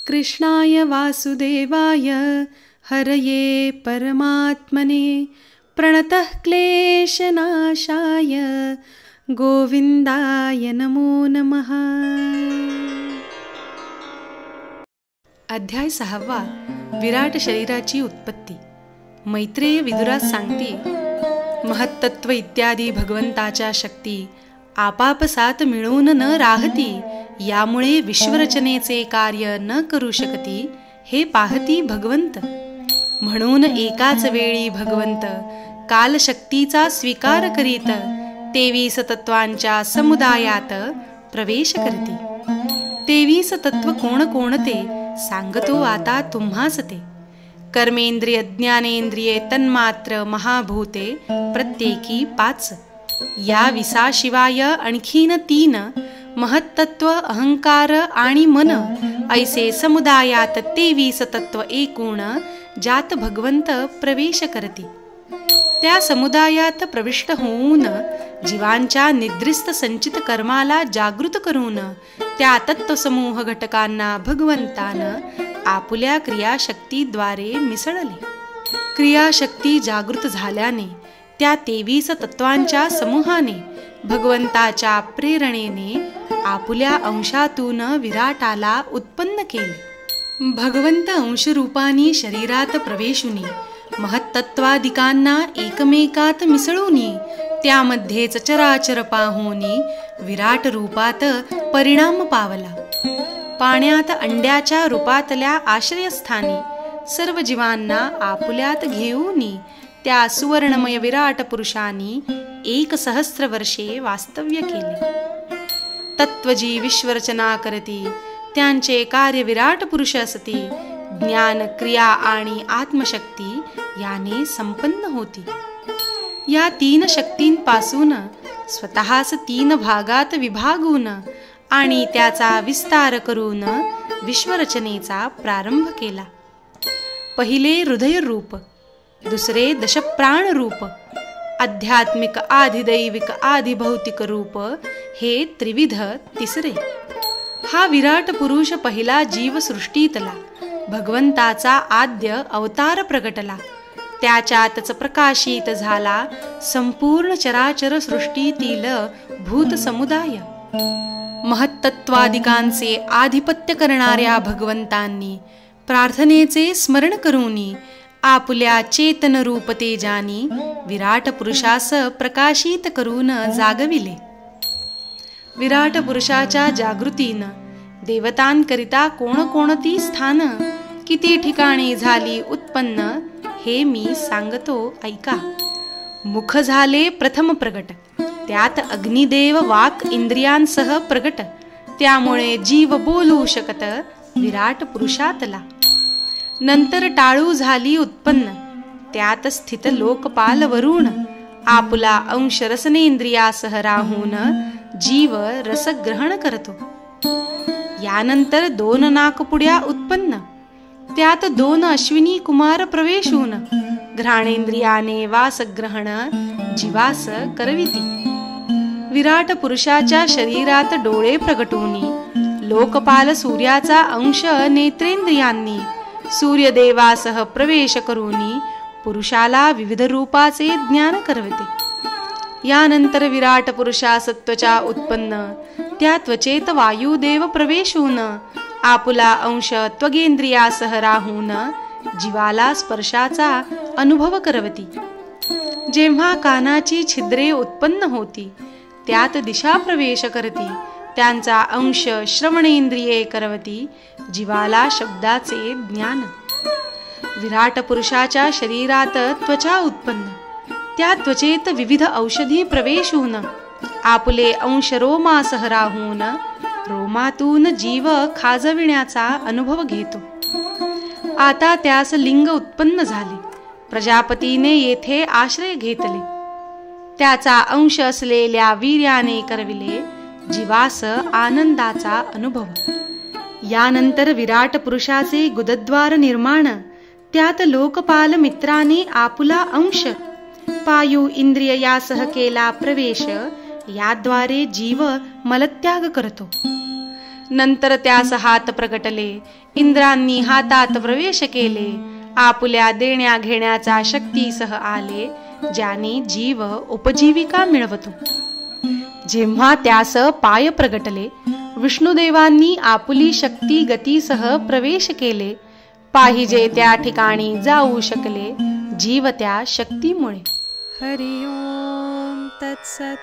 कृष्णाय वासुदेवाय हरये परमात्मने प्रणतः क्लेशनाशाय गोविंदाय नमो नमः. अध्याय 6. विराट शरीराची उत्पत्ती. मैत्रेय विदुरास सांगते, महत्तत्व इत्यादी भगवंताच्या शक्ती आपापसात मिळून न राहती, यामुळे विश्वरचनेचे कार्य न करू शकती, हे पाहती भगवंत. म्हणून एकाच वेळी भगवंत कालशक्तीचा स्वीकार करीत 23 तत्वांच्या समुदायात प्रवेश करती. 23 तत्व कोणकोणते सांगतो आता तुम्हास ते. कर्मेंद्रिय, ज्ञानेंद्रिये, तन्मात्र, महाभूते प्रत्येकी 5. या 20 शिवाय आणखीन 3 महत्तत्व, अहंकार आणि मन ऐसे समुदायात 23 तत्व एकूण ज्यात भगवंत प्रवेश करती. त्या समुदायात प्रविष्ट होऊन जीवांच्या निद्रिस्त संचित कर्माला जागृत करून त्या तत्वसमूह घटकांना भगवंतानं आपुल्या क्रियाशक्तीद्वारे मिसळले. क्रियाशक्ती जागृत झाल्याने त्या 23 तत्वांच्या समूहाने भगवंताच्या प्रेरणेने आपुल्या अंशातून विराटाला उत्पन्न केले. भगवंत अंशरूपानी शरीरात प्रवेशुनी महत्तत्वादिकांना एकमेकात मिसळूनी त्यामध्येच चराचर पाहुनी विराट रूपात परिणाम पावला. पाण्यात अंड्याच्या रूपातल्या आश्रयस्थानी सर्व जीवांना आपुल्यात घेऊनी त्या सुवर्णमय विराट पुरुषांनी 1,000 वर्षे वास्तव्य केले. तत्वजी विश्वरचना करती, त्यांचे कार्य विराट पुरुष असती. ज्ञान, क्रिया आणि आत्मशक्ती याने संपन्न होती. या 3 शक्तींपासून स्वतःच 3 भागात विभागून आणि त्याचा विस्तार करून विश्वरचनेचा प्रारंभ केला. पहिले हृदय रूप, दुसरे दशप्राण रूप, आध्यात्मिक, आधिदैविक, आधिभौतिक रूप हे त्रिविध तिसरे. हा विराट पुरुष पहिला जीवसृष्टीतला भगवंताचा आद्य अवतार प्रगटला. त्याच्यातच प्रकाशित झाला संपूर्ण चराचर सृष्टीतील भूत समुदाय. महत्तत्वादिकांचे आधिपत्य करणाऱ्या भगवंतांनी प्रार्थनेचे स्मरण करूनी आपुल्या चेतन रूप तेजानी विराट पुरुषास प्रकाशित करून जागविले. विराट पुरुषाच्या जागृतीनं देवतांकरिता कोणकोणती स्थान, किती ठिकाणी झाली उत्पन्न, हे मी सांगतो ऐका. मुख झाले प्रथम प्रगट, त्यात अग्निदेव वाक इंद्रियांसह प्रगट, त्यामुळे जीव बोलू शकत विराट पुरुषातला. नंतर टाळू झाली उत्पन्न, त्यात स्थित लोकपाल वरुण आपुला अंश रसनेंद्रियासह राहून जीव रस ग्रहण करतो. यानंतर 2 नाकपुड्या उत्पन्न, त्यात 2 अश्विनी कुमार प्रवेशून घ्राणेंद्रियाने वासग्रहण जीवास करविती. विराट पुरुषाच्या शरीरात डोळे प्रगटूनी लोकपाल सूर्याचा अंश नेत्रेंद्रियांनी सूर्यदेवासह प्रवेश करूनी पुरुषाला विविध रूपाचे ज्ञान करविते. यानंतर विराट पुरुषा सत्वचा उत्पन्न, त्या त्वचेत वायुदेव प्रवेशून आपुला अंश त्वगेंद्रियासह राहून जीवाला स्पर्शाचा अनुभव करवती. जेव्हा कानाची छिद्रे उत्पन्न होती, त्यात दिशा प्रवेश करती, त्यांचा अंश श्रवणेंद्रिये करवती जीवाला शब्दाचे ज्ञान. विराट पुरुषाच्या शरीरात त्वचा उत्पन्न, त्या त्वचेत विविध औषधी प्रवेशून आपुले अंश रोमासह राहून रोमातून जीव खाजविण्याचा अनुभव घेतो. आता त्यास लिंग उत्पन्न झाले. प्रजापतीने येथे आश्रय घेतले. त्याचा अंश असलेल्या वीर्याने करविले जीवास आनंदाचा अनुभव. यानंतर विराट पुरुषाचे गुदद्वार निर्माण, त्यात लोकपाल मित्राने आपुला अंश पायू इंद्रिय यासह केला प्रवेश, याद्वारे जीव मलत्याग करतो. नंतर त्यास हात प्रगटले, इंद्रांनी हातात प्रवेश केले, आपुल्या देण्या घेण्याचा शक्तीसह आले, ज्याने जीव उपजीविका मिळवतो. जेव्हा त्यास पाय प्रगटले, विष्णुदेवांनी आपुली शक्ती गतीसह प्रवेश केले, पाहिजे त्या ठिकाणी जाऊ शकले, जीव त्या शक्तीमुळे. हरि ओम तत्सत.